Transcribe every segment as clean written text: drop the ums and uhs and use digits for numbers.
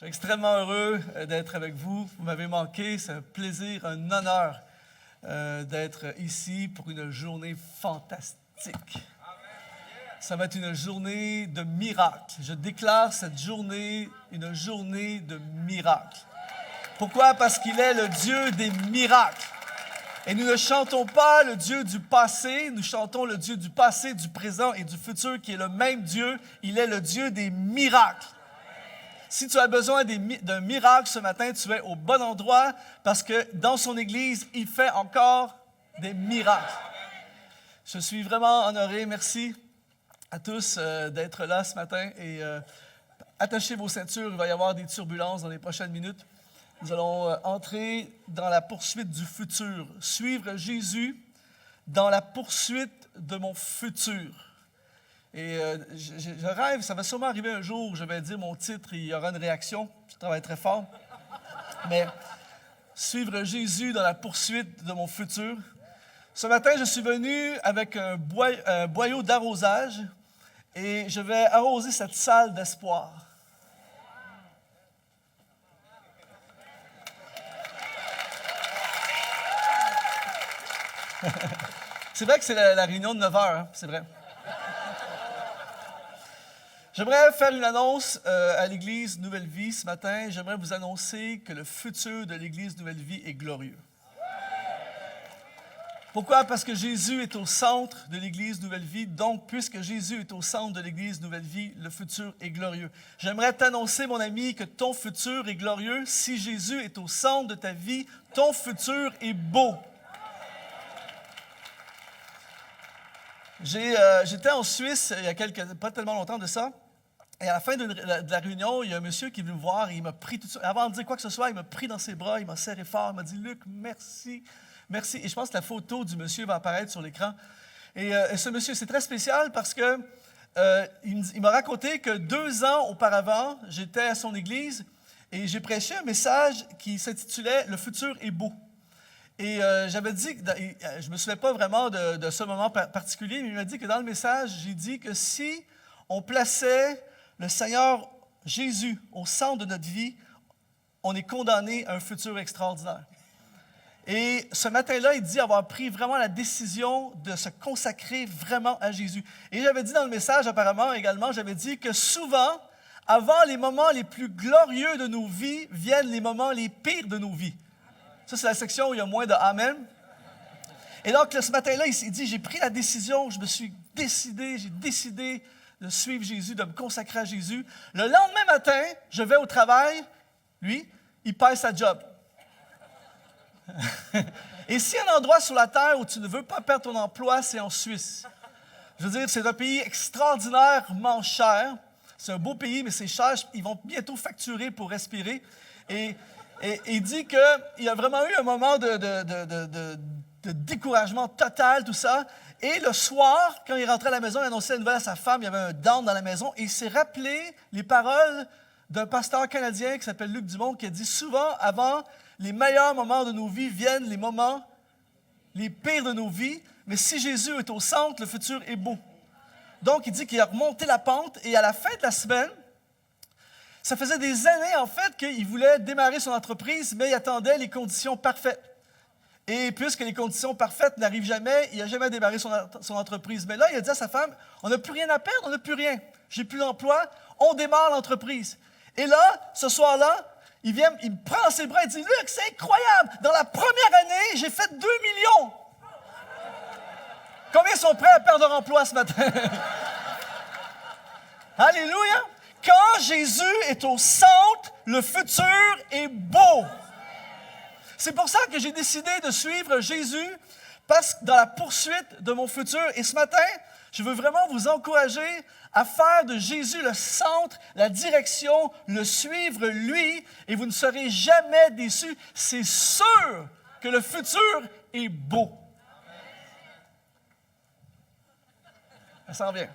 Je suis extrêmement heureux d'être avec vous. Vous m'avez manqué. C'est un plaisir, un honneur d'être ici pour une journée fantastique. Ça va être une journée de miracles. Je déclare cette journée une journée de miracles. Pourquoi? Parce qu'il est le Dieu des miracles. Et nous ne chantons pas le Dieu du passé, nous chantons le Dieu du passé, du présent et du futur, qui est le même Dieu. Il est le Dieu des miracles. Si tu as besoin d'un miracle ce matin, tu es au bon endroit parce que dans son Église, il fait encore des miracles. Je suis vraiment honoré. Merci à tous d'être là ce matin. Et attachez vos ceintures, il va y avoir des turbulences dans les prochaines minutes. Nous allons entrer dans la poursuite du futur. Suivre Jésus dans la poursuite de mon futur. Et je rêve, ça va sûrement arriver un jour où je vais dire mon titre et il y aura une réaction. Je travaille très fort. Mais suivre Jésus dans la poursuite de mon futur. Ce matin, je suis venu avec un boyau d'arrosage et je vais arroser cette salle d'espoir. C'est vrai que c'est la réunion de 9 heures, hein? C'est vrai. J'aimerais faire une annonce à l'Église Nouvelle Vie ce matin. J'aimerais vous annoncer que le futur de l'Église Nouvelle Vie est glorieux. Pourquoi? Parce que Jésus est au centre de l'Église Nouvelle Vie. Donc, puisque Jésus est au centre de l'Église Nouvelle Vie, le futur est glorieux. J'aimerais t'annoncer, mon ami, que ton futur est glorieux. Si Jésus est au centre de ta vie, ton futur est beau. J'étais en Suisse il y a pas tellement longtemps de ça. Et à la fin de la réunion, il y a un monsieur qui est venu me voir et il m'a pris tout de suite. Avant de dire quoi que ce soit, il m'a pris dans ses bras, il m'a serré fort, il m'a dit « Luc, merci, merci ». Et je pense que la photo du monsieur va apparaître sur l'écran. Et ce monsieur, c'est très spécial parce que il m'a raconté que 2 ans auparavant, j'étais à son église et j'ai prêché un message qui s'intitulait « Le futur est beau ». Et j'avais dit, je ne me souviens pas vraiment de ce moment particulier, mais il m'a dit que dans le message, j'ai dit que si on plaçait le Seigneur Jésus au centre de notre vie, on est condamné à un futur extraordinaire. Et ce matin-là, il dit avoir pris vraiment la décision de se consacrer vraiment à Jésus. Et j'avais dit dans le message, apparemment également, j'avais dit que souvent, avant les moments les plus glorieux de nos vies, viennent les moments les pires de nos vies. Ça, c'est la section où il y a moins de « Amen ». Et donc, ce matin-là, il dit, j'ai pris la décision, j'ai décidé de suivre Jésus, de me consacrer à Jésus. Le lendemain matin, je vais au travail, lui, il perd sa job. Et s'il y a un endroit sur la terre où tu ne veux pas perdre ton emploi, c'est en Suisse. Je veux dire, c'est un pays extraordinairement cher. C'est un beau pays, mais c'est cher. Ils vont bientôt facturer pour respirer. Et il dit qu'il y a vraiment eu un moment de découragement total, tout ça. Et le soir, quand il rentrait à la maison, il annonçait la nouvelle à sa femme, il y avait un down dans la maison. Et il s'est rappelé les paroles d'un pasteur canadien qui s'appelle Luc Dumont, qui a dit souvent, avant les meilleurs moments de nos vies viennent les moments les pires de nos vies. Mais si Jésus est au centre, le futur est beau. Donc, il dit qu'il a remonté la pente. Et à la fin de la semaine, ça faisait des années, en fait, qu'il voulait démarrer son entreprise, mais il attendait les conditions parfaites. Et puisque les conditions parfaites n'arrivent jamais, il n'a jamais démarré son entreprise. Mais là, il a dit à sa femme, on n'a plus rien à perdre, on n'a plus rien. J'ai plus d'emploi, on démarre l'entreprise. Et là, ce soir-là, il me prend dans ses bras et dit, Luc, c'est incroyable, dans la première année, j'ai fait 2 millions. Combien sont prêts à perdre leur emploi ce matin? Alléluia! Quand Jésus est au centre, le futur est beau. C'est pour ça que j'ai décidé de suivre Jésus dans la poursuite de mon futur. Et ce matin, je veux vraiment vous encourager à faire de Jésus le centre, la direction, le suivre lui, et vous ne serez jamais déçus. C'est sûr que le futur est beau. Ça s'en vient.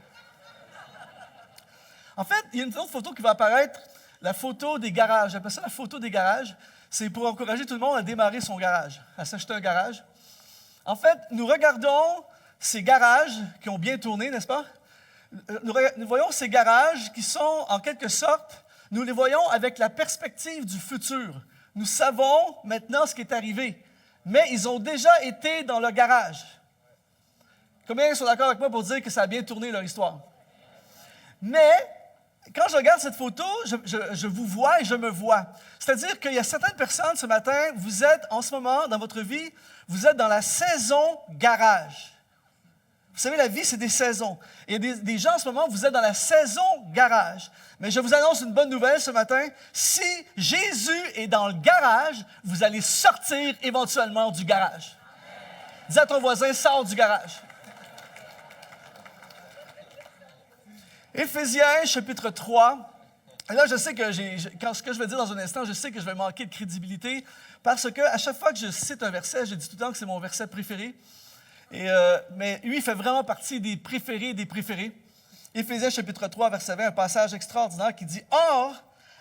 En fait, il y a une autre photo qui va apparaître, la photo des garages. J'appelle ça la photo des garages. C'est pour encourager tout le monde à démarrer son garage, à s'acheter un garage. En fait, nous regardons ces garages qui ont bien tourné, n'est-ce pas? Nous voyons ces garages qui sont en quelque sorte Nous les voyons avec la perspective du futur. Nous savons maintenant ce qui est arrivé, mais ils ont déjà été dans le garage. Combien sont d'accord avec moi pour dire que ça a bien tourné leur histoire? Mais quand je regarde cette photo, je vous vois et je me vois. C'est-à-dire qu'il y a certaines personnes ce matin, vous êtes en ce moment dans votre vie, vous êtes dans la saison garage. Vous savez, la vie, c'est des saisons. Et il y a des gens en ce moment, vous êtes dans la saison garage. Mais je vous annonce une bonne nouvelle ce matin. Si Jésus est dans le garage, vous allez sortir éventuellement du garage. Dis à ton voisin, sors du garage. Éphésiens, chapitre 3. Et là, je sais que ce que je vais dire dans un instant, je sais que je vais manquer de crédibilité parce qu'à chaque fois que je cite un verset, je dis tout le temps que c'est mon verset préféré. Mais lui, il fait vraiment partie des préférés des préférés. Éphésiens, chapitre 3, verset 20, un passage extraordinaire qui dit « Or,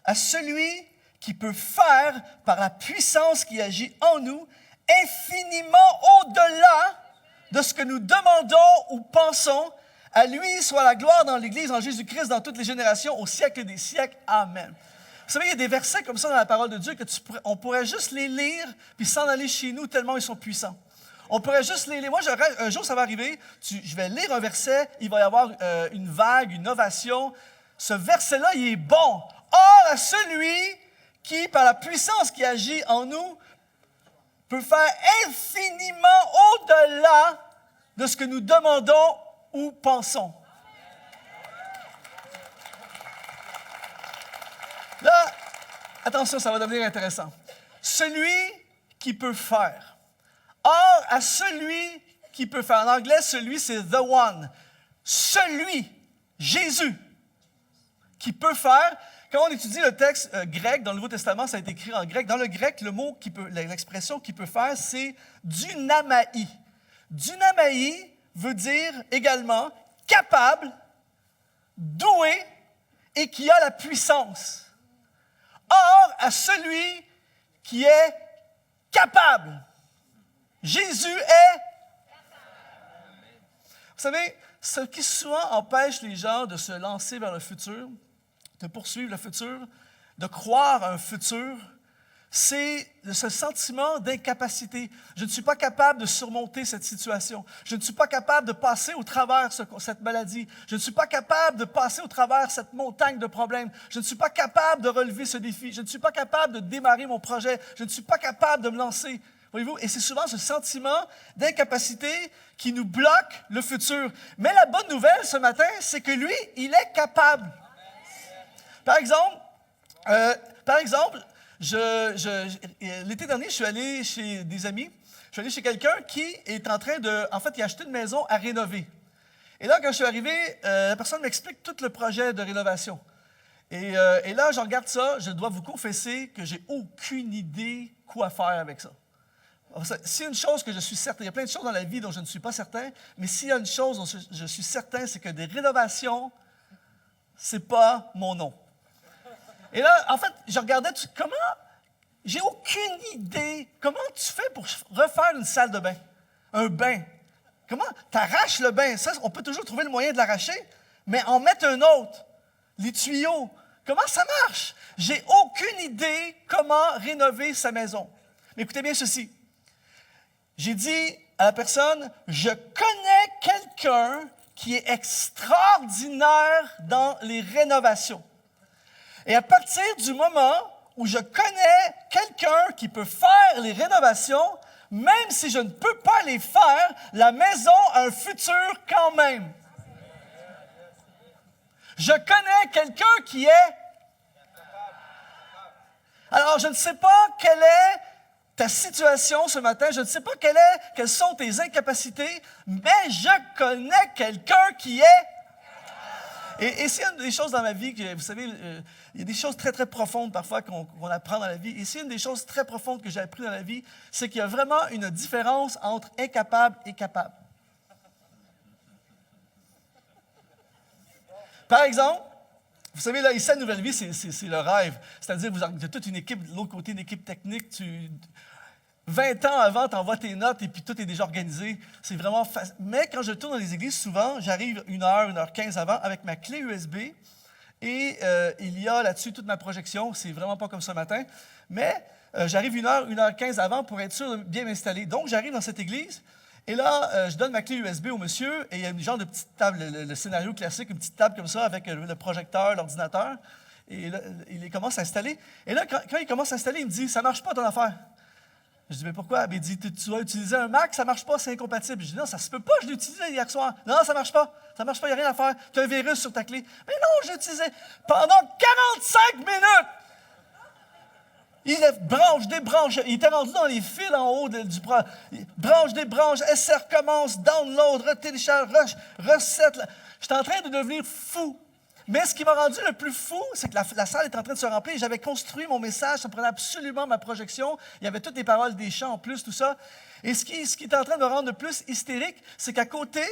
à celui qui peut faire, par la puissance qui agit en nous, infiniment au-delà de ce que nous demandons ou pensons, à lui soit la gloire dans l'Église, en Jésus-Christ, dans toutes les générations, au siècle des siècles. Amen. » Vous savez, il y a des versets comme ça dans la parole de Dieu on pourrait juste les lire puis s'en aller chez nous tellement ils sont puissants. On pourrait juste les lire. Moi, un jour, ça va arriver, je vais lire un verset, il va y avoir une vague, une ovation. Ce verset-là, il est bon. Or, à celui qui, par la puissance qui agit en nous, peut faire infiniment au-delà de ce que nous demandons ou pensons. Là, attention, ça va devenir intéressant. Celui qui peut faire. Or, à celui qui peut faire. En anglais, celui, c'est the one. Celui, Jésus, qui peut faire. Quand on étudie le texte grec, dans le Nouveau Testament, ça a été écrit en grec. Dans le grec, l'expression qui peut faire, c'est dunamaï. Dunamaï veut dire également capable, doué et qui a la puissance. Or, à celui qui est capable. Jésus est. Vous savez, ce qui souvent empêche les gens de se lancer vers le futur, de poursuivre le futur, de croire à un futur, c'est ce sentiment d'incapacité. Je ne suis pas capable de surmonter cette situation. Je ne suis pas capable de passer au travers cette maladie. Je ne suis pas capable de passer au travers cette montagne de problèmes. Je ne suis pas capable de relever ce défi. Je ne suis pas capable de démarrer mon projet. Je ne suis pas capable de me lancer. Voyez-vous? Et c'est souvent ce sentiment d'incapacité qui nous bloque le futur. Mais la bonne nouvelle ce matin, c'est que lui, il est capable. Par exemple, l'été dernier, je suis allé chez des amis. Je suis allé chez quelqu'un qui est en train de... En fait, il a acheté une maison à rénover. Et là, quand je suis arrivé, la personne m'explique tout le projet de rénovation. Et là, je regarde ça, je dois vous confesser que j'ai aucune idée quoi faire avec ça. S'il y a une chose que je suis certain, il y a plein de choses dans la vie dont je ne suis pas certain, mais s'il y a une chose dont je suis certain, c'est que des rénovations, c'est pas mon nom. Et là, en fait, je regardais, j'ai aucune idée, comment tu fais pour refaire une salle de bain, un bain? Comment tu arraches le bain? Ça, on peut toujours trouver le moyen de l'arracher, mais en mettre un autre, les tuyaux, comment ça marche? J'ai aucune idée comment rénover sa maison. Mais écoutez bien ceci. J'ai dit à la personne, je connais quelqu'un qui est extraordinaire dans les rénovations. Et à partir du moment où je connais quelqu'un qui peut faire les rénovations, même si je ne peux pas les faire, la maison a un futur quand même. Je connais quelqu'un qui est... Alors, je ne sais pas quelle est ta situation ce matin, je ne sais pas quelles sont tes incapacités, mais je connais quelqu'un qui est... Et s'il y a des choses dans ma vie, vous savez, il y a des choses très, très profondes parfois qu'on apprend dans la vie. Et s'il y a une des choses très profondes que j'ai appris dans la vie, c'est qu'il y a vraiment une différence entre incapable et capable. Par exemple, vous savez, là, ici, à Nouvelle Vie, c'est le rêve. C'est-à-dire, vous avez toute une équipe, de l'autre côté, une équipe technique. 20 ans avant, tu envoies tes notes et puis tout est déjà organisé. C'est vraiment facile. Mais quand je tourne dans les églises, souvent, j'arrive 1h15 avant avec ma clé USB Et il y a là-dessus toute ma projection. C'est vraiment pas comme ce matin. Mais j'arrive 1h15 avant pour être sûr de bien m'installer. Donc, j'arrive dans cette église. Et là, je donne ma clé USB au monsieur. Et il y a une genre de petite table, le scénario classique, une petite table comme ça avec le projecteur, l'ordinateur. Et là, il commence à installer. Et là, quand il commence à installer, il me dit « Ça marche pas ton affaire. » Je dis « Mais pourquoi? » Il dit « Tu vas utiliser un Mac, ça marche pas, c'est incompatible. » Je dis « Non, ça se peut pas, je l'ai utilisé hier soir. » « Non, ça marche pas, il n'y a rien à faire. Tu as un virus sur ta clé. » « Mais non, je l'ai utilisé. » Pendant 45 minutes, il branche, débranche. Il était rendu dans les fils en haut du branche, débranche, essai, recommence, download, retélécharge, recette. J'étais en train de devenir fou. Mais ce qui m'a rendu le plus fou, c'est que la salle est en train de se remplir. J'avais construit mon message, ça prenait absolument ma projection. Il y avait toutes les paroles des chants en plus, tout ça. Et ce qui est en train de me rendre le plus hystérique, c'est qu'à côté,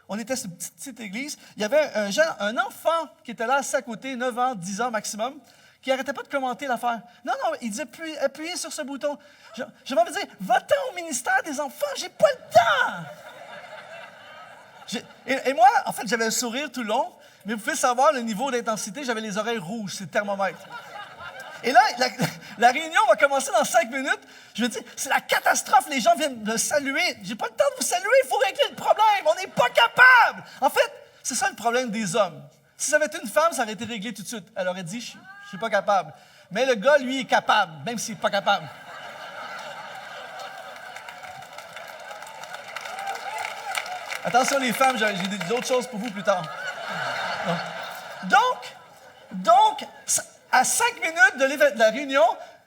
on était sur une petite église, il y avait un enfant qui était là, assis à côté, 9 ans, 10 ans maximum, qui n'arrêtait pas de commenter l'affaire. Non, il disait appuyez sur ce bouton. Je vais me dire, va-t'en au ministère des enfants, j'ai pas le temps! Et moi, en fait, j'avais un sourire tout le long. Mais vous pouvez savoir le niveau d'intensité, j'avais les oreilles rouges, c'est le thermomètre. Et là, la réunion va commencer dans 5 minutes. Je me dis, c'est la catastrophe, les gens viennent me saluer. J'ai pas le temps de vous saluer, il faut régler le problème, on n'est pas capable. En fait, c'est ça le problème des hommes. Si ça avait été une femme, ça aurait été réglé tout de suite. Elle aurait dit, je suis pas capable. Mais le gars, lui, est capable, même s'il n'est pas capable. Attention les femmes, j'ai d'autres choses pour vous plus tard. Donc, à 5 minutes de la réunion,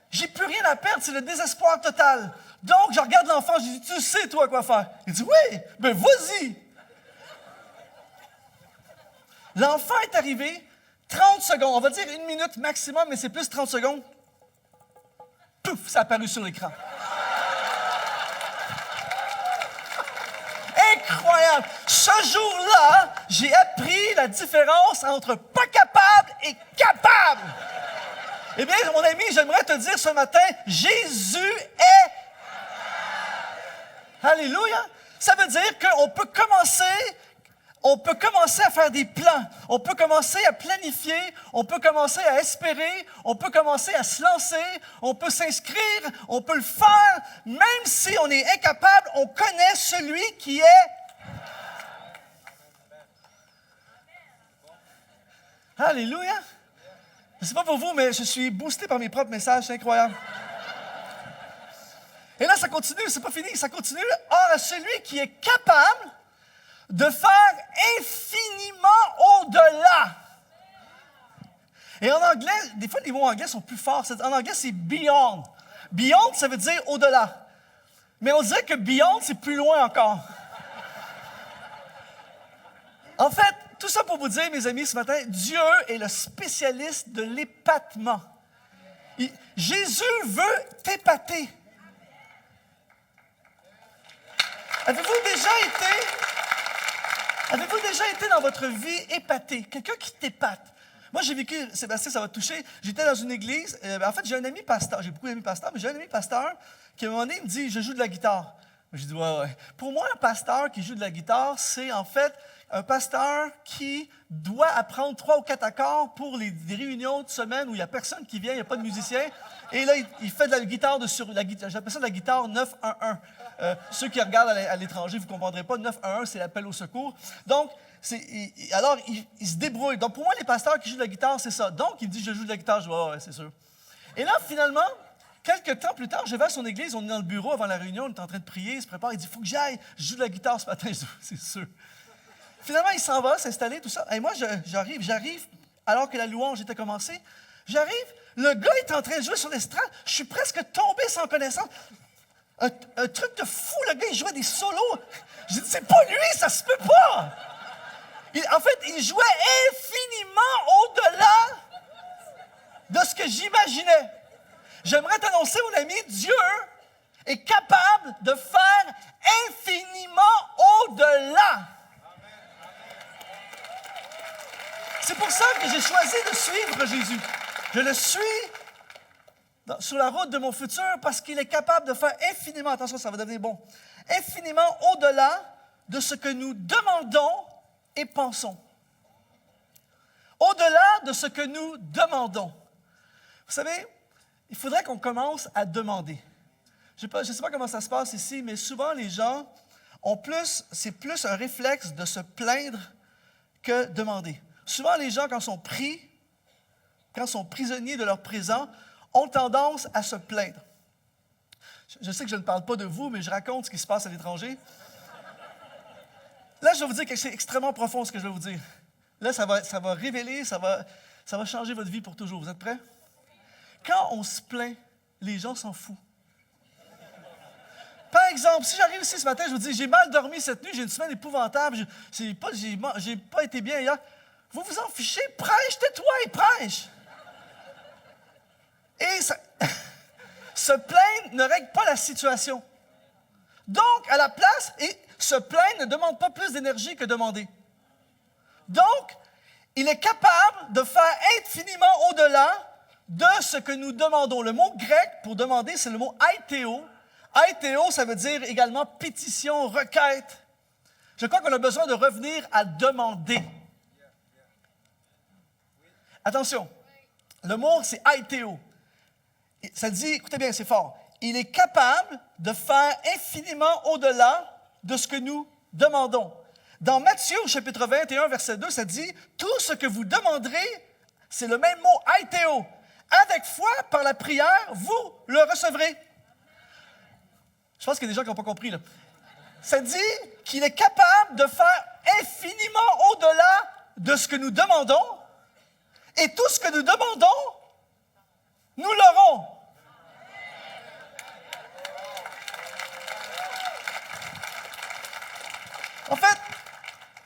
j'ai plus rien à perdre, c'est le désespoir total. Donc, je regarde l'enfant, je dis, tu sais, toi, quoi faire? Il dit, oui, ben vas-y. L'enfant est arrivé, 30 secondes, on va dire 1 minute maximum, mais c'est plus 30 secondes. Pouf, ça a apparu sur l'écran. Incroyable! Ce jour-là, j'ai appris la différence entre pas capable et capable. Eh bien, mon ami, j'aimerais te dire ce matin, Jésus est... Alléluia! Ça veut dire qu'on peut commencer à faire des plans, on peut commencer à planifier, on peut commencer à espérer, on peut commencer à se lancer, on peut s'inscrire, on peut le faire, même si on est incapable, on connaît celui qui est... Alléluia! Je ne sais pas pour vous, mais je suis boosté par mes propres messages, c'est incroyable. Et là, ça continue, c'est pas fini, ça continue. Or, à celui qui est capable de faire infiniment au-delà. Et en anglais, des fois, les mots anglais sont plus forts. En anglais, c'est beyond. Beyond, ça veut dire au-delà. Mais on dirait que beyond, c'est plus loin encore. En fait, tout ça pour vous dire, mes amis, ce matin, Dieu est le spécialiste de l'épatement. Jésus veut t'épater. Avez-vous déjà été dans votre vie épaté? Quelqu'un qui t'épate. Moi, j'ai vécu, Sébastien, ça va te toucher. J'étais dans une église. En fait, j'ai un ami pasteur. J'ai beaucoup d'amis pasteurs, mais j'ai un ami pasteur qui, à un moment donné, me dit, je joue de la guitare. J'ai dit, ouais. Pour moi, un pasteur qui joue de la guitare, c'est en fait un pasteur qui doit apprendre 3 ou 4 accords pour des réunions de semaine où il n'y a personne qui vient, il n'y a pas de musicien. Et là, il fait de la guitare j'appelle ça de la guitare 911. Ceux qui regardent à l'étranger, vous ne comprendrez pas. 911, c'est l'appel au secours. Donc, alors, il se débrouille. Donc, pour moi, les pasteurs qui jouent de la guitare, c'est ça. Donc, il me dit, je joue de la guitare. Je dis, ouais, c'est sûr. Et là, finalement, quelques temps plus tard, je vais à son église, on est dans le bureau avant la réunion, on est en train de prier, il se prépare, il dit, il faut que j'aille, je joue de la guitare ce matin. Je dis, c'est sûr. Finalement, il s'en va s'installer, tout ça. Et moi, j'arrive, alors que la louange était commencée. J'arrive, le gars est en train de jouer sur l'estrade. Je suis presque tombé sans connaissance. Un truc de fou, le gars, il jouait des solos. J'ai dit, c'est pas lui, ça se peut pas. En fait, il jouait infiniment au-delà de ce que j'imaginais. J'aimerais t'annoncer, mon ami, Dieu est capable de faire infiniment au-delà. C'est pour ça que j'ai choisi de suivre Jésus. Je le suis sur la route de mon futur parce qu'il est capable de faire infiniment, attention, ça va devenir bon, infiniment au-delà de ce que nous demandons et pensons. au-delà de ce que nous demandons. Vous savez, il faudrait qu'on commence à demander. Je ne sais pas comment ça se passe ici, mais souvent les gens c'est plus un réflexe de se plaindre que demander. Souvent les gens, quand ils sont prisonniers de leur présent, ont tendance à se plaindre. Je sais que je ne parle pas de vous, mais je raconte ce qui se passe à l'étranger. Là, je vais vous dire quelque chose d'extrêmement profond, ce que je vais vous dire. Là, ça va révéler, ça va changer votre vie pour toujours. Vous êtes prêts? Quand on se plaint, les gens s'en foutent. Par exemple, si j'arrive ici ce matin, je vous dis, j'ai mal dormi cette nuit, j'ai une semaine épouvantable, j'ai pas été bien hier. Vous vous en fichez, prêche, tais-toi et prêche. Et se plaindre ne règle pas la situation. Donc, à la place, se plaindre ne demande pas plus d'énergie que demander. Donc, il est capable de faire infiniment au-delà de ce que nous demandons. Le mot grec pour demander, c'est le mot aiteo. Aiteo, ça veut dire également pétition, requête. Je crois qu'on a besoin de revenir à demander. Attention, le mot, c'est aiteo. Ça dit, écoutez bien, c'est fort. Il est capable de faire infiniment au-delà de ce que nous demandons. Dans Matthieu, au chapitre 21, verset 2, ça dit, tout ce que vous demanderez, c'est le même mot, aiteo. Avec foi, par la prière, vous le recevrez. Je pense qu'il y a des gens qui n'ont pas compris, là. Ça dit qu'il est capable de faire infiniment au-delà de ce que nous demandons, et tout ce que nous demandons, nous l'aurons. En fait,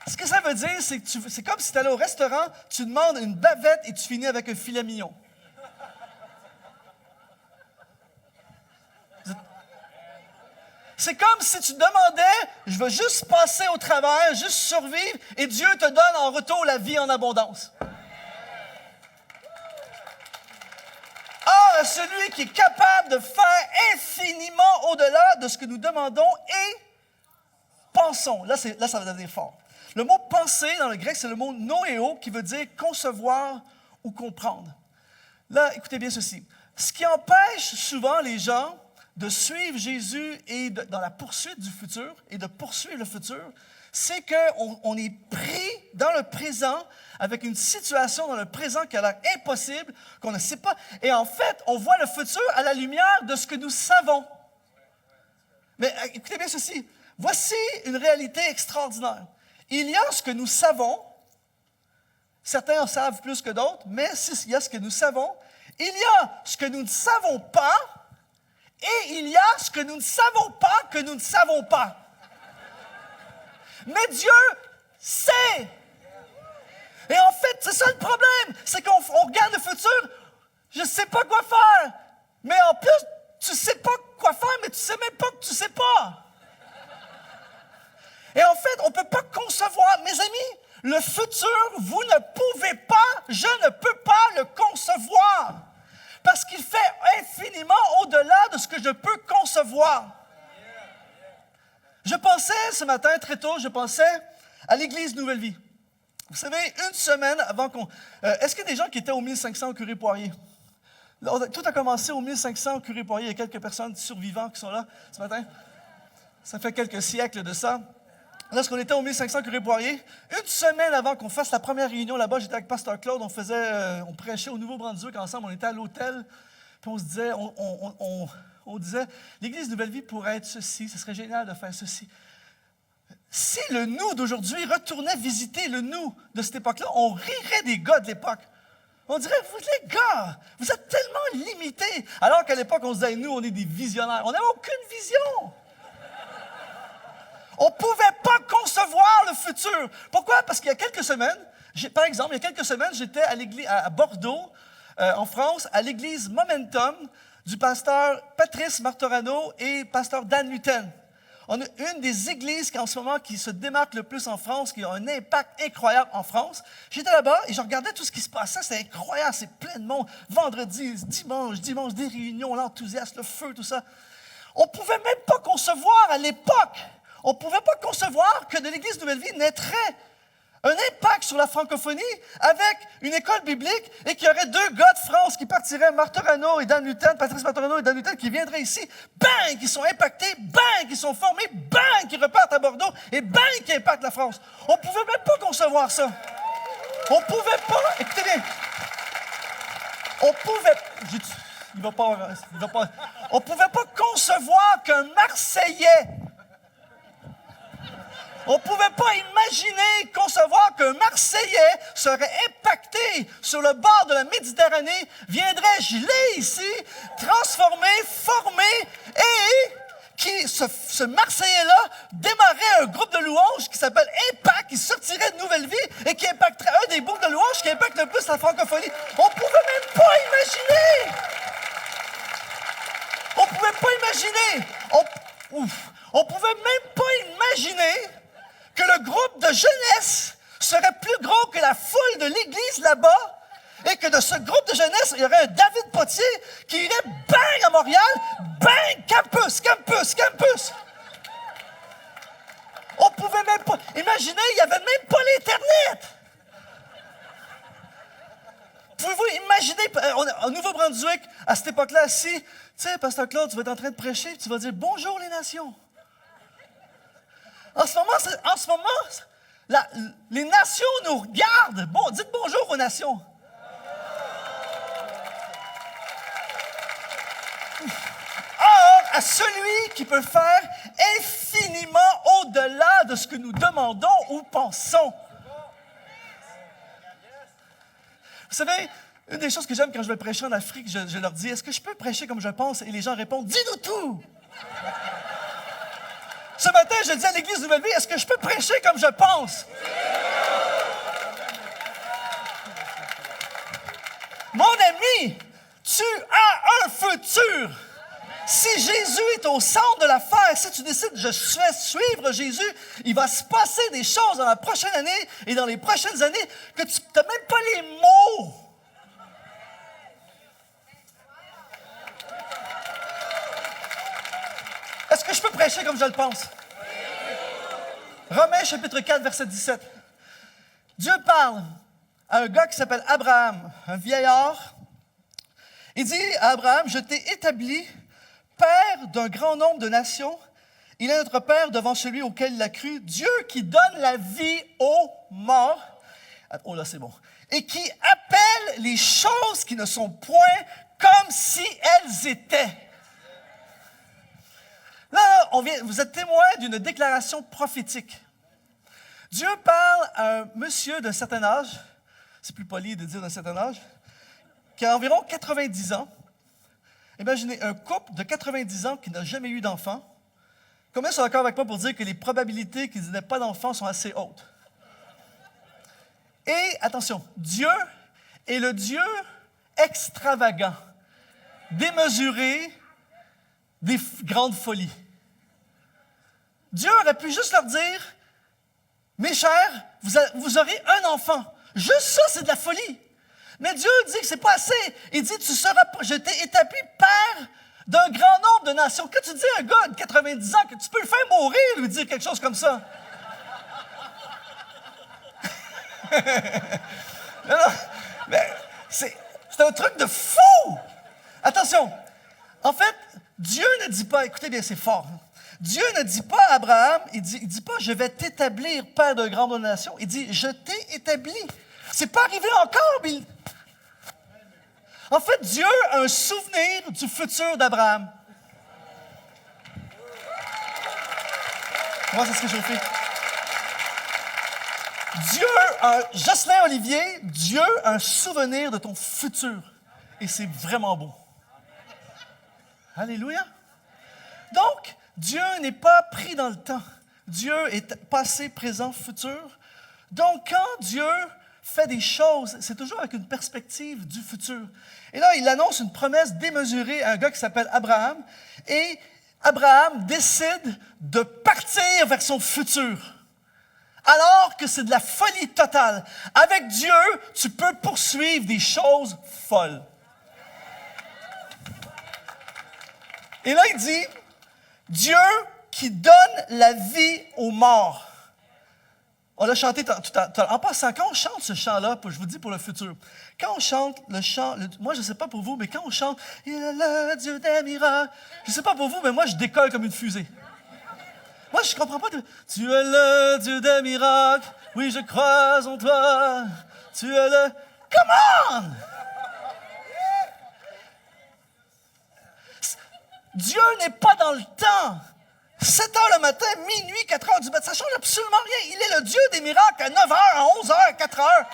ce que ça veut dire, c'est que c'est comme si tu allais au restaurant, tu demandes une bavette et tu finis avec un filet mignon. C'est comme si tu demandais, je veux juste passer au travers, juste survivre, et Dieu te donne en retour la vie en abondance. Or, celui qui est capable de faire infiniment au-delà de ce que nous demandons et pensons. Là, ça va devenir fort. Le mot « penser » dans le grec, c'est le mot « noéo » qui veut dire « concevoir » ou « comprendre ». Là, écoutez bien ceci. Ce qui empêche souvent les gens de suivre Jésus et dans la poursuite du futur et de poursuivre le futur, c'est qu'on est pris dans le présent avec une situation dans le présent qui a l'air impossible, qu'on ne sait pas. Et en fait, on voit le futur à la lumière de ce que nous savons. Mais écoutez bien ceci. Voici une réalité extraordinaire. Il y a ce que nous savons. Certains en savent plus que d'autres, mais il y a ce que nous savons. Il y a ce que nous ne savons pas. Et il y a ce que nous ne savons pas que nous ne savons pas. Mais Dieu sait. Et en fait, c'est ça le problème. C'est qu'on regarde le futur, je ne sais pas quoi faire. Mais en plus, tu ne sais pas quoi faire, mais tu ne sais même pas que tu ne sais pas. Et en fait, on ne peut pas concevoir. Mes amis, le futur, vous ne pouvez pas, je ne peux pas le concevoir. Parce qu'il fait infiniment au-delà de ce que je peux concevoir. Je pensais ce matin, très tôt, à l'Église Nouvelle Vie. Vous savez, une semaine avant qu'on... est-ce qu'il y a des gens qui étaient au 1500 au Curé-Poirier? Tout a commencé au 1500 au Curé-Poirier. Il y a quelques personnes survivantes qui sont là ce matin. Ça fait quelques siècles de ça. Lorsqu'on était au 1500 Curé-Poirier, une semaine avant qu'on fasse la première réunion là-bas, j'étais avec Pasteur Claude, on prêchait au Nouveau-Brunswick ensemble, on était à l'hôtel, puis on se disait, on disait, l'Église Nouvelle Vie pourrait être ceci, ce serait génial de faire ceci. Si le nous d'aujourd'hui retournait visiter le nous de cette époque-là, on rirait des gars de l'époque. On dirait, vous les gars, vous êtes tellement limités. Alors qu'à l'époque, on se disait, nous, on est des visionnaires. On n'avait aucune vision. On ne pouvait pas concevoir le futur. Pourquoi? Parce qu'il y a quelques semaines, par exemple, j'étais à Bordeaux, en France, à l'église Momentum du pasteur Patrice Martorano et pasteur Dan Lutten. On a une des églises en ce moment qui se démarque le plus en France, qui a un impact incroyable en France. J'étais là-bas et je regardais tout ce qui se passait. C'est incroyable, c'est plein de monde. Vendredi, dimanche, des réunions, l'enthousiasme, le feu, tout ça. On ne pouvait même pas concevoir à l'époque. On ne pouvait pas concevoir que de l'Église Nouvelle Vie naîtrait un impact sur la francophonie avec une école biblique et qu'il y aurait deux gars de France qui partiraient, Martorano et Dan Lutten, Patrice Martorano et Dan Lutten, qui viendraient ici, bang, qui sont impactés, bang, qui sont formés, bang, qui repartent à Bordeaux et bang, qui impactent la France. On ne pouvait même pas concevoir ça. On ne pouvait pas, écoutez bien, on pouvait, on pouvait pas concevoir qu'un Marseillais, on ne pouvait pas imaginer, concevoir qu'un Marseillais serait impacté sur le bord de la Méditerranée, viendrait geler ici, transformé, formé, et qui, ce Marseillais-là démarrait un groupe de louanges qui s'appelle Impact, qui sortirait de nouvelle vie et qui impacterait un des groupes de louanges qui impacte le plus la francophonie. On ne pouvait même pas imaginer! On ne pouvait pas imaginer! On pouvait même pas imaginer que le groupe de jeunesse serait plus gros que la foule de l'église là-bas et que de ce groupe de jeunesse, il y aurait un David Potier qui irait bang à Montréal, bang, campus, campus, campus. On pouvait même pas imaginer, il n'y avait même pas l'Internet. Pouvez-vous imaginer, en Nouveau-Brunswick, à cette époque-là, assis, tu sais, Pasteur Claude, tu vas être en train de prêcher, tu vas dire « Bonjour les nations ». En ce moment, les nations nous regardent. Bon, dites bonjour aux nations. Or, à celui qui peut faire infiniment au-delà de ce que nous demandons ou pensons. Vous savez, une des choses que j'aime quand je vais prêcher en Afrique, je leur dis, est-ce que je peux prêcher comme je pense? Et les gens répondent, dis-nous tout! Ce matin, je dis à l'Église Nouvelle-Vie, est-ce que je peux prêcher comme je pense? Mon ami, tu as un futur. Si Jésus est au centre de l'affaire, si tu décides je vais suivre Jésus, il va se passer des choses dans la prochaine année et dans les prochaines années que tu n'as même pas les mots. Est-ce que je peux prêcher comme je le pense? Romains chapitre 4, verset 17. Dieu parle à un gars qui s'appelle Abraham, un vieillard. Il dit à Abraham, je t'ai établi père d'un grand nombre de nations. Il est notre père devant celui auquel il a cru. Dieu qui donne la vie aux morts. Oh là, c'est bon. Et qui appelle les choses qui ne sont point comme si elles étaient. Là, vous êtes témoin d'une déclaration prophétique. Dieu parle à un monsieur d'un certain âge, c'est plus poli de dire d'un certain âge, qui a environ 90 ans. Imaginez un couple de 90 ans qui n'a jamais eu d'enfant. Combien sont d'accord avec moi pour dire que les probabilités qu'ils n'aient pas d'enfant sont assez hautes? Et attention, Dieu est le Dieu extravagant, démesuré, des grandes folies. Dieu aurait pu juste leur dire, mes chers, vous aurez un enfant. Juste ça, c'est de la folie. Mais Dieu dit que c'est pas assez. Il dit, je t'ai établi père d'un grand nombre de nations. Quand tu dis à un gars de 90 ans que tu peux le faire mourir, lui dire quelque chose comme ça. Non, mais c'est un truc de fou. Attention. En fait, Dieu ne dit pas, écoutez bien, c'est fort. Dieu ne dit pas à Abraham, il dit pas, je vais t'établir père de grande nation. Il dit, je t'ai établi. C'est pas arrivé encore, mais en fait, Dieu a un souvenir du futur d'Abraham. Comment ça se réchauffer? Jocelyn Olivier, Dieu a un souvenir de ton futur. Et c'est vraiment beau. Alléluia. Donc, Dieu n'est pas pris dans le temps. Dieu est passé, présent, futur. Donc, quand Dieu fait des choses, c'est toujours avec une perspective du futur. Et là, il annonce une promesse démesurée à un gars qui s'appelle Abraham. Et Abraham décide de partir vers son futur. Alors que c'est de la folie totale. Avec Dieu, tu peux poursuivre des choses folles. Et là, il dit, Dieu qui donne la vie aux morts. On l'a chanté en passant, quand on chante ce chant-là, je vous dis pour le futur, quand on chante le chant, moi je ne sais pas pour vous, mais quand on chante « Il est le Dieu des miracles », je ne sais pas pour vous, mais moi je décolle comme une fusée. Moi je ne comprends pas. Tu es le Dieu des miracles, oui je crois en toi, tu es le... Come on! Dieu n'est pas dans le temps. 7 heures le matin, minuit, 4 heures du matin, ça ne change absolument rien. Il est le Dieu des miracles à 9 heures, à 11 heures, à 4 heures.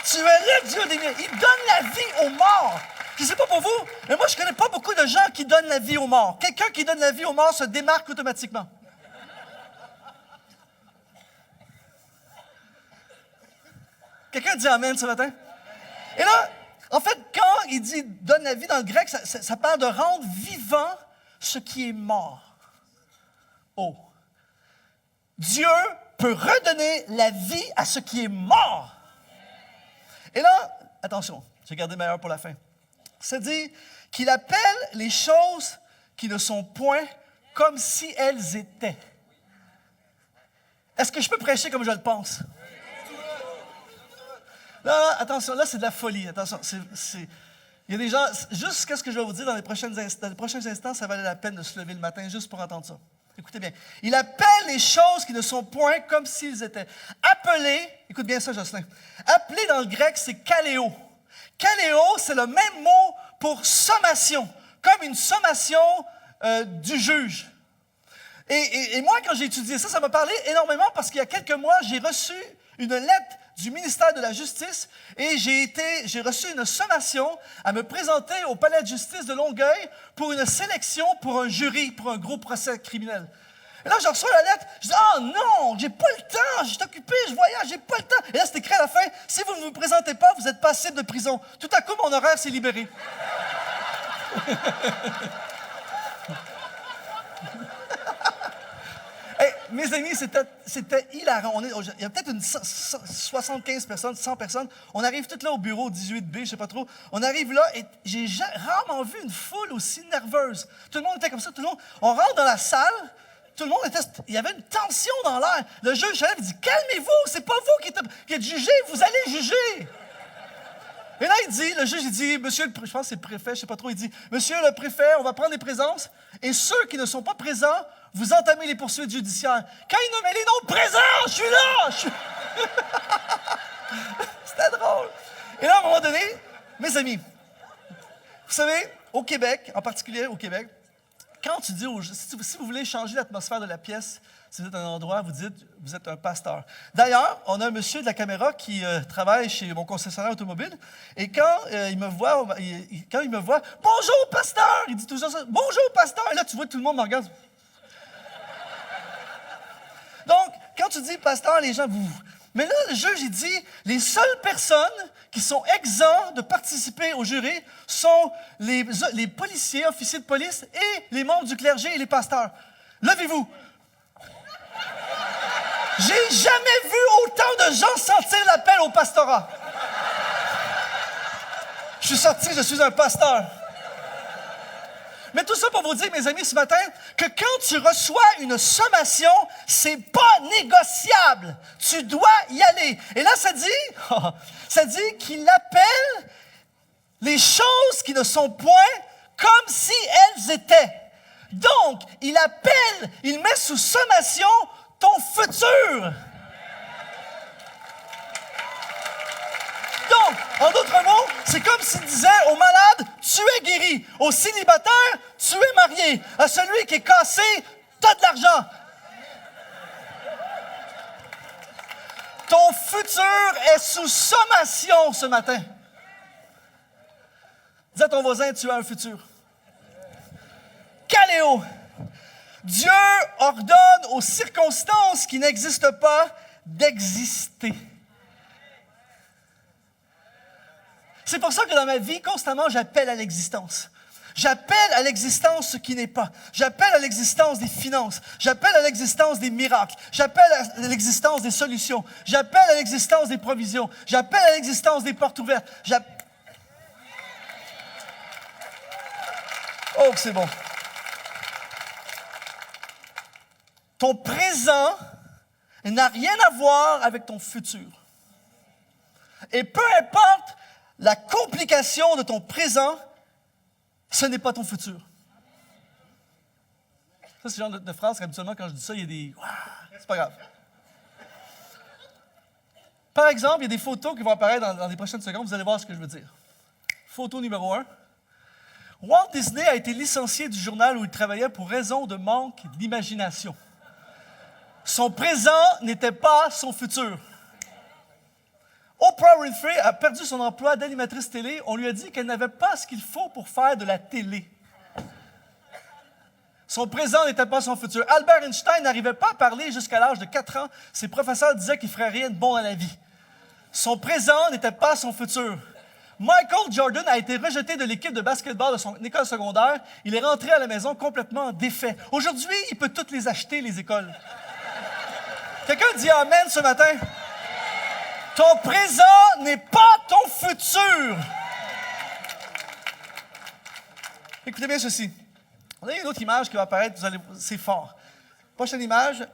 Tu es le Dieu des miracles. Il donne la vie aux morts. Je ne sais pas pour vous, mais moi, je ne connais pas beaucoup de gens qui donnent la vie aux morts. Quelqu'un qui donne la vie aux morts se démarque automatiquement. Quelqu'un dit Amen ce matin? Et là, en fait, quand il dit « donne la vie » dans le grec, ça parle de rendre vivant ce qui est mort. Oh! Dieu peut redonner la vie à ce qui est mort. Et là, attention, j'ai gardé le meilleur pour la fin. Ça dit qu'il appelle les choses qui ne sont point comme si elles étaient. Est-ce que je peux prêcher comme je le pense? Là, attention, là, c'est de la folie. Attention, il y a des gens, juste ce que je vais vous dire dans les prochains instants, ça valait la peine de se lever le matin juste pour entendre ça. Écoutez bien. Il appelle les choses qui ne sont point comme s'ils étaient. Appeler, écoute bien ça, Jocelyn. Appeler dans le grec, c'est kaléo. Kaléo, c'est le même mot pour sommation, comme une sommation du juge. Et moi, quand j'ai étudié ça, ça m'a parlé énormément parce qu'il y a quelques mois, j'ai reçu une lettre du ministère de la Justice et j'ai reçu une sommation à me présenter au palais de justice de Longueuil pour une sélection pour un jury, pour un gros procès criminel. Et là, je reçois la lettre, je dis « Oh non, j'ai pas le temps, je suis occupé, je voyage, j'ai pas le temps. » Et là, c'est écrit à la fin « Si vous ne vous présentez pas, vous êtes passible de prison. » Tout à coup, mon horaire s'est libéré. Hey, mes amis, c'était hilarant. Il y a peut-être 75 personnes, 100 personnes. On arrive toutes là au bureau 18B, je ne sais pas trop. On arrive là et j'ai rarement vu une foule aussi nerveuse. Tout le monde était comme ça, tout le monde. On rentre dans la salle, tout le monde était... Il y avait une tension dans l'air. Le juge se lève et dit « Calmez-vous, c'est pas vous qui êtes jugé, vous allez juger. » Et là, le juge, il dit, je pense que c'est le préfet, je ne sais pas trop, il dit, Monsieur le préfet, on va prendre les présences, et ceux qui ne sont pas présents, vous entamez les poursuites judiciaires. Quand il nommait les noms présents, je suis là! C'était drôle. Et là, à un moment donné, mes amis, vous savez, au Québec, en particulier au Québec, quand tu dis si vous voulez changer l'atmosphère de la pièce, si vous êtes à un endroit, vous dites, vous êtes un pasteur. D'ailleurs, on a un monsieur de la caméra qui travaille chez mon concessionnaire automobile, et quand il me voit, bonjour pasteur, il dit toujours ça, bonjour pasteur, et là tu vois tout le monde me regarde. Donc, quand tu dis pasteur, les gens vous. Mais là, le juge, il dit, les seules personnes qui sont exemptes de participer au jury sont les policiers, officiers de police et les membres du clergé et les pasteurs. Levez-vous. J'ai jamais vu autant de gens sentir l'appel au pastorat. Je suis sorti, je suis un pasteur. Mais tout ça pour vous dire, mes amis, ce matin, que quand tu reçois une sommation, c'est pas négociable. Tu dois y aller. Et là, ça dit qu'il appelle les choses qui ne sont point comme si elles étaient. Donc, il met sous sommation ton futur. Donc, en d'autres mots, c'est comme s'il disait au malade, tu es guéri. Au célibataire, tu es marié. À celui qui est cassé, tu as de l'argent. Ton futur est sous sommation ce matin. Dis à ton voisin, tu as un futur. Kaléo. Dieu ordonne aux circonstances qui n'existent pas d'exister. C'est pour ça que dans ma vie, constamment, j'appelle à l'existence. J'appelle à l'existence ce qui n'est pas. J'appelle à l'existence des finances. J'appelle à l'existence des miracles. J'appelle à l'existence des solutions. J'appelle à l'existence des provisions. J'appelle à l'existence des portes ouvertes. Oh, c'est bon. Ton présent Elle n'a rien à voir avec ton futur. Et peu importe la complication de ton présent, ce n'est pas ton futur. Ça, c'est le genre de phrase qu'habituellement, quand je dis ça, il y a des... C'est pas grave. Par exemple, il y a des photos qui vont apparaître dans les prochaines secondes. Vous allez voir ce que je veux dire. Photo numéro 1. Walt Disney a été licencié du journal où il travaillait pour raison de manque d'imagination. Son présent n'était pas son futur. Oprah Winfrey a perdu son emploi d'animatrice télé. On lui a dit qu'elle n'avait pas ce qu'il faut pour faire de la télé. Son présent n'était pas son futur. Albert Einstein n'arrivait pas à parler jusqu'à l'âge de 4 ans. Ses professeurs disaient qu'il ne ferait rien de bon dans la vie. Son présent n'était pas son futur. Michael Jordan a été rejeté de l'équipe de basketball de son école secondaire. Il est rentré à la maison complètement défait. Aujourd'hui, il peut toutes les acheter, les écoles. Quelqu'un dit Amen ce matin? Ton présent n'est pas ton futur. Écoutez bien ceci. On a une autre image qui va apparaître, c'est fort. Prochaine image.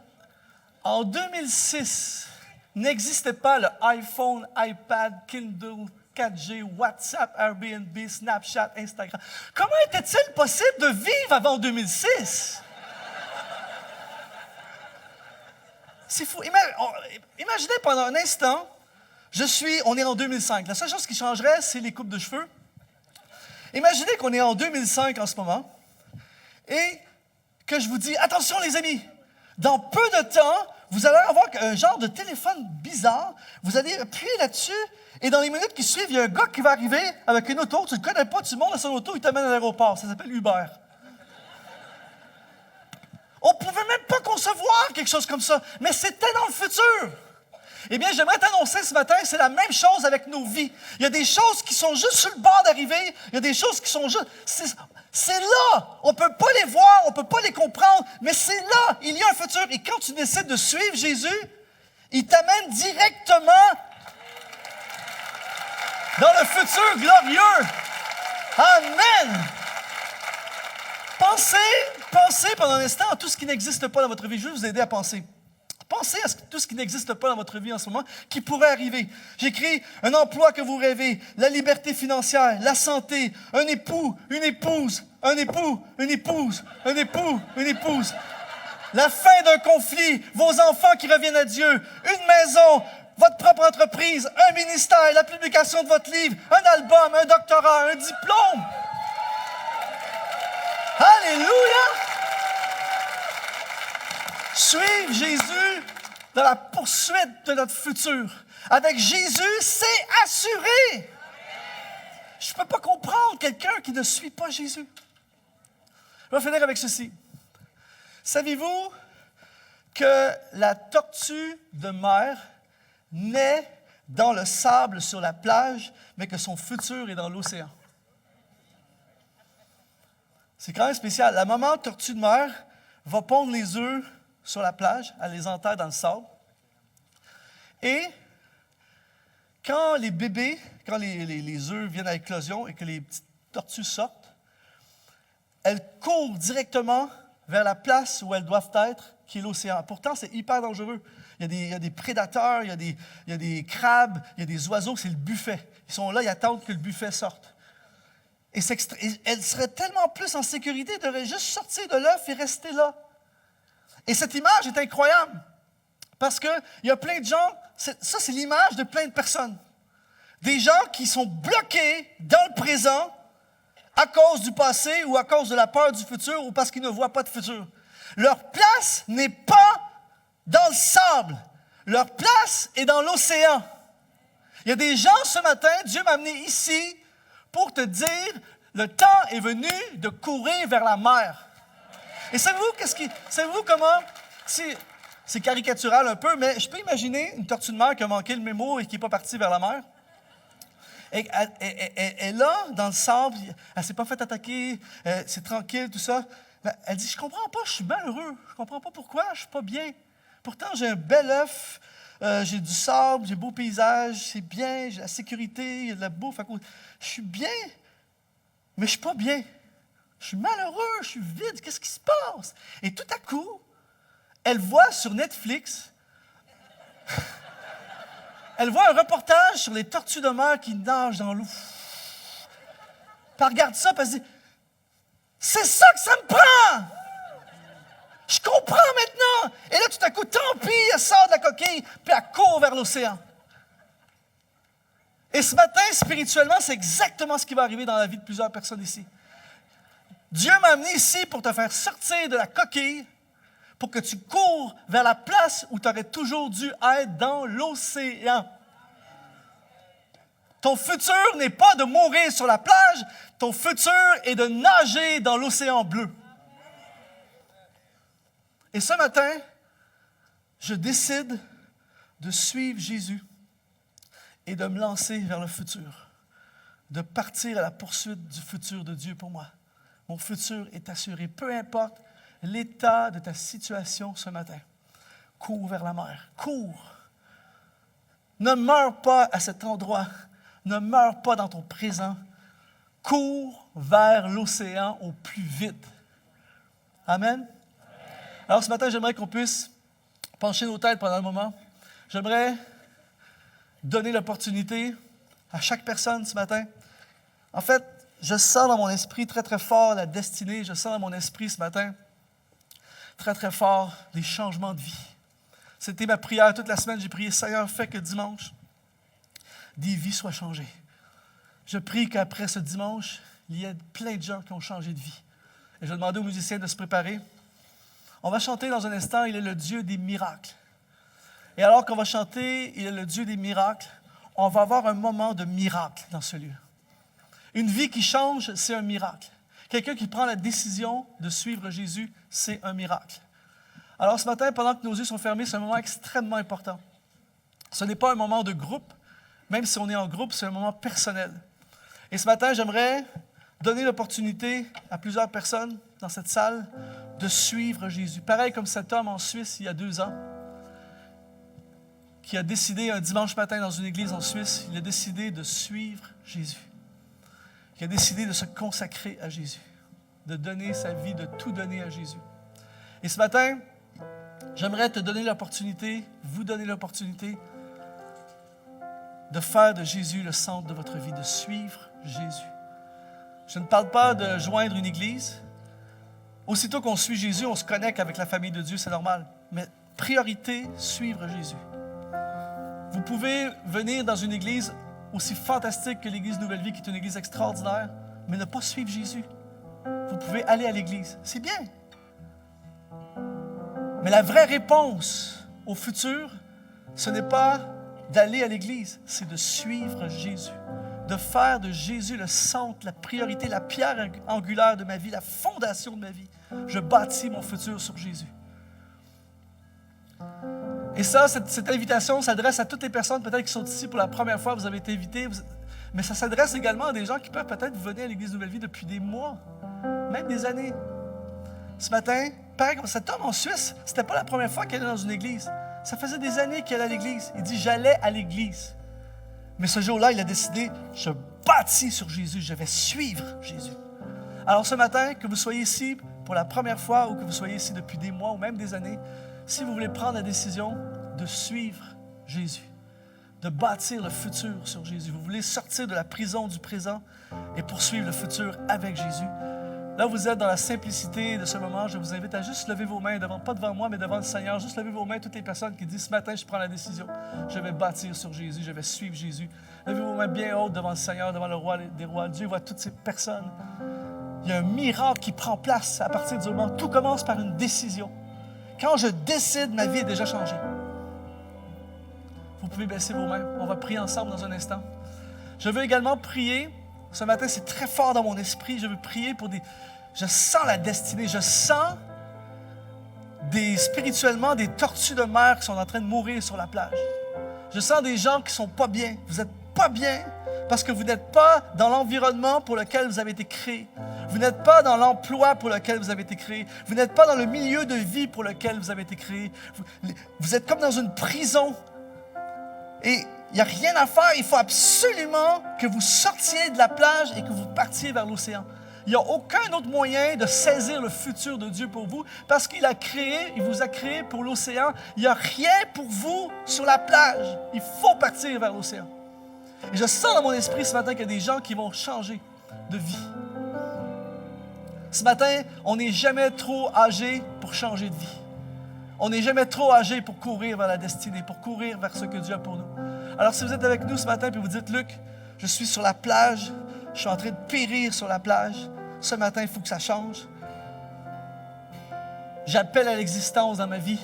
En 2006, n'existait pas le iPhone, iPad, Kindle, 4G, WhatsApp, Airbnb, Snapchat, Instagram. Comment était-il possible de vivre avant 2006? C'est fou. Imaginez pendant un instant, on est en 2005. La seule chose qui changerait, c'est les coupes de cheveux. Imaginez qu'on est en 2005 en ce moment et que je vous dis, attention les amis, dans peu de temps, vous allez avoir un genre de téléphone bizarre, vous allez appuyer là-dessus et dans les minutes qui suivent, il y a un gars qui va arriver avec une auto, tu ne le connais pas, tu montes dans son auto, il t'amène à l'aéroport. Ça s'appelle Uber. On ne pouvait même pas concevoir quelque chose comme ça, mais c'était dans le futur. Eh bien, j'aimerais t'annoncer ce matin, c'est la même chose avec nos vies. Il y a des choses qui sont juste sur le bord d'arriver, il y a des choses qui sont juste... C'est là! On ne peut pas les voir, on ne peut pas les comprendre, mais c'est là! Il y a un futur. Et quand tu décides de suivre Jésus, il t'amène directement dans le futur glorieux. Amen! Pensez pendant un instant à tout ce qui n'existe pas dans votre vie. Je vais vous aider à penser. Pensez à tout ce qui n'existe pas dans votre vie en ce moment, qui pourrait arriver. J'écris un emploi que vous rêvez, la liberté financière, la santé, un époux, une épouse, un époux, une épouse, un époux, une épouse. La fin d'un conflit, vos enfants qui reviennent à Dieu, une maison, votre propre entreprise, un ministère, la publication de votre livre, un album, un doctorat, un diplôme. Alléluia! Suivre Jésus dans la poursuite de notre futur. Avec Jésus, c'est assuré. Je ne peux pas comprendre quelqu'un qui ne suit pas Jésus. Je vais finir avec ceci. Savez-vous que la tortue de mer naît dans le sable sur la plage, mais que son futur est dans l'océan? C'est quand même spécial. La maman tortue de mer va pondre les œufs sur la plage, elle les enterre dans le sable. Et quand les bébés, quand les œufs viennent à éclosion et que les petites tortues sortent, elles courent directement vers la place où elles doivent être, qui est l'océan. Pourtant, c'est hyper dangereux. Il y a des prédateurs, il y a des crabes, il y a des oiseaux, c'est le buffet. Ils sont là, ils attendent que le buffet sorte. Et elles seraient tellement plus en sécurité de juste sortir de l'œuf et rester là. Et cette image est incroyable, parce qu'il y a plein de gens, ça c'est l'image de plein de personnes. Des gens qui sont bloqués dans le présent à cause du passé ou à cause de la peur du futur ou parce qu'ils ne voient pas de futur. Leur place n'est pas dans le sable, leur place est dans l'océan. Il y a des gens ce matin, Dieu m'a amené ici pour te dire, le temps est venu de courir vers la mer. Et savez-vous comment, c'est caricatural un peu, mais je peux imaginer une tortue de mer qui a manqué le mémo et qui n'est pas partie vers la mer. Et elle est là, dans le sable, elle ne s'est pas fait attaquer, c'est tranquille, tout ça. Elle dit, je ne comprends pas, je suis malheureux, je ne comprends pas pourquoi, je ne suis pas bien. Pourtant, j'ai un bel œuf, j'ai du sable, j'ai un beau paysage, c'est bien, j'ai la sécurité, il y a de la bouffe à côté. Je suis bien, mais je ne suis pas bien. Je suis malheureux, je suis vide, qu'est-ce qui se passe? Et tout à coup, elle voit sur Netflix Elle voit un reportage sur les tortues de mer qui nagent dans l'eau. Puis elle regarde ça, puis elle se dit, c'est ça que ça me prend! Je comprends maintenant! Et là, tout à coup, tant pis, elle sort de la coquille, puis elle court vers l'océan. Et ce matin, spirituellement, c'est exactement ce qui va arriver dans la vie de plusieurs personnes ici. Dieu m'a amené ici pour te faire sortir de la coquille, pour que tu cours vers la place où tu aurais toujours dû être, dans l'océan. Ton futur n'est pas de mourir sur la plage, ton futur est de nager dans l'océan bleu. Et ce matin, je décide de suivre Jésus et de me lancer vers le futur, de partir à la poursuite du futur de Dieu pour moi. Mon futur est assuré, peu importe l'état de ta situation ce matin. Cours vers la mer, cours. Ne meurs pas à cet endroit, ne meurs pas dans ton présent. Cours vers l'océan au plus vite. Amen. Alors ce matin, j'aimerais qu'on puisse pencher nos têtes pendant un moment. J'aimerais donner l'opportunité à chaque personne ce matin. En fait, je sens dans mon esprit très, très fort la destinée. Je sens dans mon esprit ce matin très, très fort les changements de vie. C'était ma prière toute la semaine. J'ai prié, Seigneur, fais que dimanche, des vies soient changées. Je prie qu'après ce dimanche, il y ait plein de gens qui ont changé de vie. Et je vais demander aux musiciens de se préparer. On va chanter dans un instant, il est le Dieu des miracles. Et alors qu'on va chanter, il est le Dieu des miracles, on va avoir un moment de miracle dans ce lieu. Une vie qui change, c'est un miracle. Quelqu'un qui prend la décision de suivre Jésus, c'est un miracle. Alors ce matin, pendant que nos yeux sont fermés, c'est un moment extrêmement important. Ce n'est pas un moment de groupe, même si on est en groupe, c'est un moment personnel. Et ce matin, j'aimerais donner l'opportunité à plusieurs personnes dans cette salle de suivre Jésus. Pareil comme cet homme en Suisse il y a 2 ans, qui a décidé un dimanche matin dans une église en Suisse, il a décidé de suivre Jésus. Il a décidé de se consacrer à Jésus, de donner sa vie, de tout donner à Jésus. Et ce matin, j'aimerais te donner l'opportunité, vous donner l'opportunité de faire de Jésus le centre de votre vie, de suivre Jésus. Je ne parle pas de joindre une église. Aussitôt qu'on suit Jésus, on se connecte avec la famille de Dieu, c'est normal. Mais priorité, suivre Jésus. Vous pouvez venir dans une église aussi fantastique que l'église Nouvelle Vie, qui est une église extraordinaire, mais ne pas suivre Jésus. Vous pouvez aller à l'église. C'est bien. Mais la vraie réponse au futur, ce n'est pas d'aller à l'église, c'est de suivre Jésus. De faire de Jésus le centre, la priorité, la pierre angulaire de ma vie, la fondation de ma vie. Je bâtis mon futur sur Jésus. Et ça, cette invitation s'adresse à toutes les personnes peut-être qui sont ici pour la première fois, vous avez été invités, mais ça s'adresse également à des gens qui peuvent peut-être venir à l'Église Nouvelle Vie depuis des mois, même des années. Ce matin, pareil comme cet homme en Suisse, c'était pas la première fois qu'il allait dans une église. Ça faisait des années qu'il allait à l'église. Il dit, j'allais à l'église. Mais ce jour-là, il a décidé, je bâtis sur Jésus, je vais suivre Jésus. Alors ce matin, que vous soyez ici pour la première fois ou que vous soyez ici depuis des mois ou même des années, si vous voulez prendre la décision de suivre Jésus, de bâtir le futur sur Jésus, vous voulez sortir de la prison du présent et poursuivre le futur avec Jésus, là vous êtes dans la simplicité de ce moment, je vous invite à juste lever vos mains, pas devant moi, mais devant le Seigneur, juste lever vos mains, toutes les personnes qui disent, ce matin, je prends la décision, je vais bâtir sur Jésus, je vais suivre Jésus. Levez vos mains bien hautes devant le Seigneur, devant le roi des rois. Dieu voit toutes ces personnes. Il y a un miracle qui prend place à partir du moment où tout commence par une décision. Quand je décide, ma vie est déjà changée. Vous pouvez baisser vos mains. On va prier ensemble dans un instant. Je veux également prier. Ce matin, c'est très fort dans mon esprit. Je veux prier pour des... Je sens la destinée. Je sens spirituellement des tortues de mer qui sont en train de mourir sur la plage. Je sens des gens qui ne sont pas bien. Vous n'êtes pas bien parce que vous n'êtes pas dans l'environnement pour lequel vous avez été créé. Vous n'êtes pas dans l'emploi pour lequel vous avez été créé. Vous n'êtes pas dans le milieu de vie pour lequel vous avez été créé. Vous êtes comme dans une prison. Et il n'y a rien à faire. Il faut absolument que vous sortiez de la plage et que vous partiez vers l'océan. Il n'y a aucun autre moyen de saisir le futur de Dieu pour vous parce qu'il vous a créé pour l'océan. Il n'y a rien pour vous sur la plage. Il faut partir vers l'océan. Et je sens dans mon esprit ce matin qu'il y a des gens qui vont changer de vie. Ce matin, on n'est jamais trop âgé pour changer de vie. On n'est jamais trop âgé pour courir vers la destinée, pour courir vers ce que Dieu a pour nous. Alors si vous êtes avec nous ce matin et vous dites, Luc, je suis sur la plage, je suis en train de périr sur la plage, ce matin, il faut que ça change. J'appelle à l'existence dans ma vie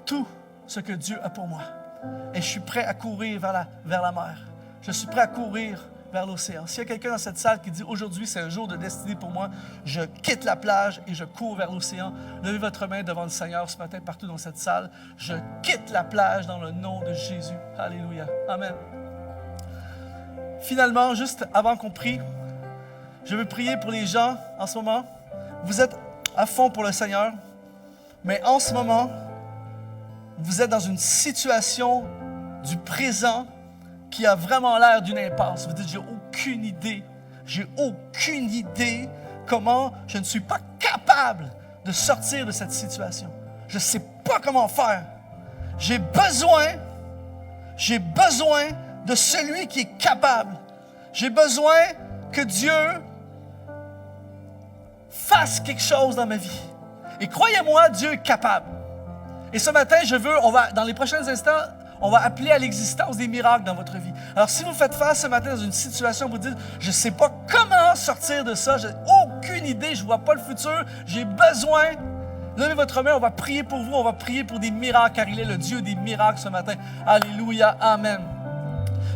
tout ce que Dieu a pour moi. Et je suis prêt à courir vers la mer. Je suis prêt à courir vers l'océan. S'il y a quelqu'un dans cette salle qui dit « Aujourd'hui, c'est un jour de destinée pour moi, je quitte la plage et je cours vers l'océan », levez votre main devant le Seigneur ce matin partout dans cette salle. Je quitte la plage dans le nom de Jésus. Alléluia. Amen. Finalement, juste avant qu'on prie, je veux prier pour les gens en ce moment. Vous êtes à fond pour le Seigneur, mais en ce moment, vous êtes dans une situation du présent qui a vraiment l'air d'une impasse. Vous dites, j'ai aucune idée comment je ne suis pas capable de sortir de cette situation. Je ne sais pas comment faire. J'ai besoin de celui qui est capable. J'ai besoin que Dieu fasse quelque chose dans ma vie. Et croyez-moi, Dieu est capable. Et ce matin, dans les prochains instants, on va appeler à l'existence des miracles dans votre vie. Alors, si vous faites face ce matin dans une situation où vous dites, je ne sais pas comment sortir de ça, j'ai aucune idée, je ne vois pas le futur, j'ai besoin, levez votre main, on va prier pour vous, on va prier pour des miracles, car il est le Dieu des miracles ce matin. Alléluia, amen.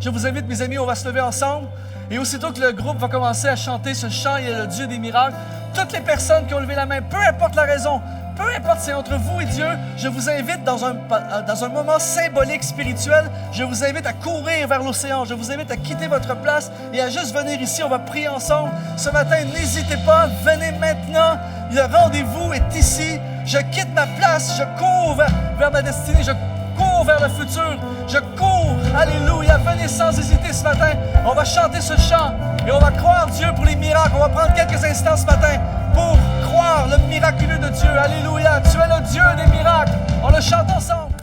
Je vous invite, mes amis, on va se lever ensemble. Et aussitôt que le groupe va commencer à chanter ce chant, il est le Dieu des miracles. Toutes les personnes qui ont levé la main, peu importe la raison, peu importe si c'est entre vous et Dieu, je vous invite dans un moment symbolique, spirituel, je vous invite à courir vers l'océan. Je vous invite à quitter votre place et à juste venir ici. On va prier ensemble. Ce matin, n'hésitez pas, venez maintenant. Le rendez-vous est ici. Je quitte ma place, je cours vers ma destinée, je cours vers le futur, je cours. Alléluia, venez sans hésiter ce matin. On va chanter ce chant et on va croire Dieu pour les miracles. On va prendre quelques instants ce matin pour croire le miraculeux de Dieu. Alléluia, tu es le Dieu des miracles. On le chante ensemble.